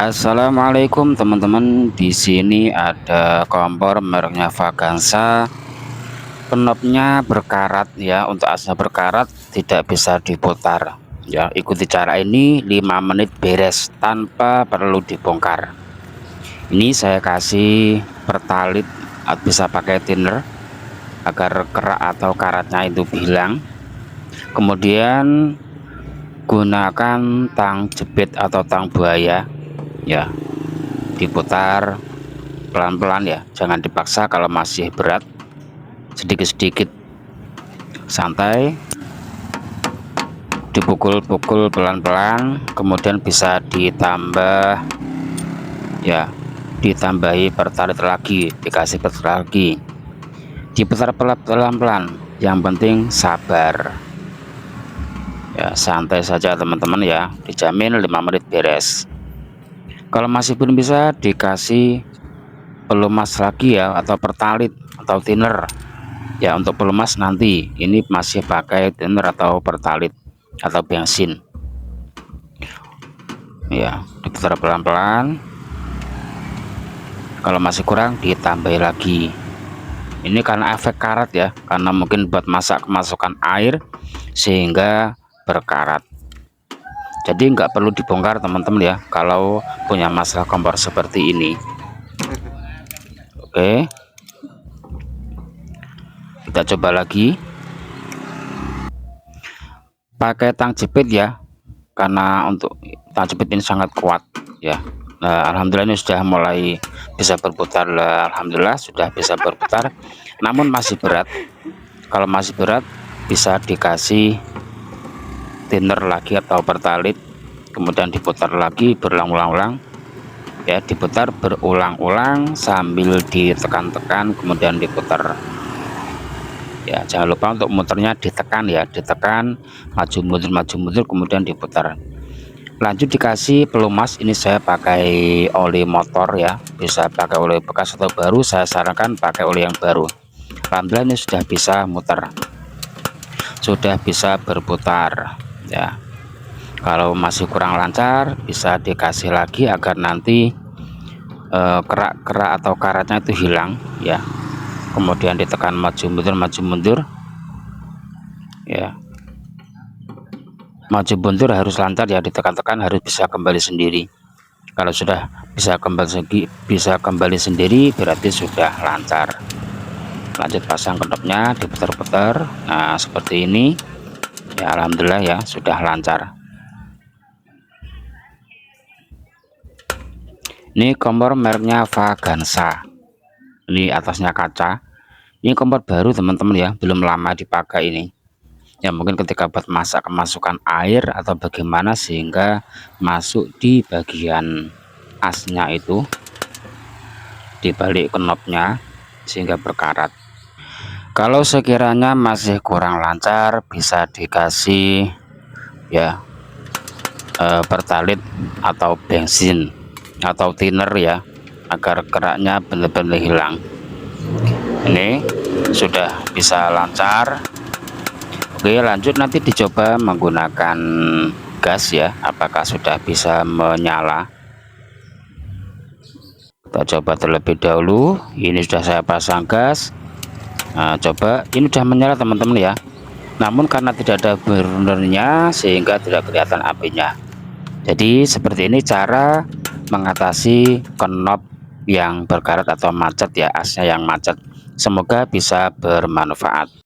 Assalamualaikum teman-teman. Di sini ada kompor mereknya Vagansa. Knopnya berkarat ya. Untuk asnya berkarat tidak bisa diputar ya. Ikuti cara ini 5 menit beres tanpa perlu dibongkar. Ini saya kasih pertalit, bisa pakai thinner agar kerak atau karatnya itu hilang. Kemudian gunakan tang jepit atau tang buaya ya, diputar pelan-pelan ya, jangan dipaksa. Kalau masih berat, sedikit-sedikit santai, dipukul-pukul pelan-pelan. Kemudian bisa ditambah ya, ditambahi pertalit lagi, dikasih pertalit lagi, diputar pelan-pelan. Yang penting sabar ya, santai saja teman-teman ya, dijamin 5 menit beres. Kalau masih belum bisa, dikasih pelumas lagi ya, atau pertalit atau thinner ya. Untuk pelumas nanti, ini masih pakai thinner atau pertalit atau bensin ya, diputar pelan-pelan. Kalau masih kurang, ditambah lagi. Ini karena efek karat ya, karena mungkin buat masak kemasukan air sehingga berkarat. Jadi nggak perlu dibongkar teman-teman ya, kalau punya masalah kompor seperti ini. Oke, kita coba lagi pakai tang jepit ya, karena untuk tang jepit ini sangat kuat ya. Nah, alhamdulillah ini sudah mulai bisa berputar. Alhamdulillah sudah bisa berputar, namun masih berat. Kalau masih berat, bisa dikasih thinner lagi atau pertalit, kemudian diputar lagi berulang-ulang ya, diputar berulang-ulang sambil ditekan-tekan, kemudian diputar ya. Jangan lupa untuk muternya ditekan ya, ditekan, maju mundur, kemudian diputar. Lanjut dikasih pelumas. Ini saya pakai oli motor ya, bisa pakai oli bekas atau baru, saya sarankan pakai oli yang baru. Alhamdulillah ini sudah bisa muter, sudah bisa berputar ya. Kalau masih kurang lancar, bisa dikasih lagi agar nanti kerak-kerak atau karatnya itu hilang ya. Kemudian ditekan maju mundur ya, maju mundur harus lancar ya, ditekan-tekan harus bisa kembali sendiri. Kalau sudah bisa kembali sendiri, berarti sudah lancar. Lanjut pasang knopnya, diputar-putar. Nah seperti ini ya, alhamdulillah ya, sudah lancar. Ini kompor mereknya Vagansa. Ini atasnya kaca. Ini kompor baru teman-teman ya, belum lama dipakai ini ya. Mungkin ketika buat masak kemasukan air atau bagaimana, sehingga masuk di bagian asnya itu, di balik knopnya, sehingga berkarat. Kalau sekiranya masih kurang lancar, bisa dikasih ya pertalit atau bensin atau thinner ya, agar keraknya benar-benar hilang. Ini sudah bisa lancar. Oke, lanjut nanti dicoba menggunakan gas ya, apakah sudah bisa menyala. Kita coba terlebih dahulu. Ini sudah saya pasang gas. Nah, coba ini sudah menyala teman-teman ya, namun karena tidak ada burnernya sehingga tidak kelihatan apinya. Jadi seperti ini cara mengatasi knop yang berkarat atau macet ya, asnya yang macet. Semoga bisa bermanfaat.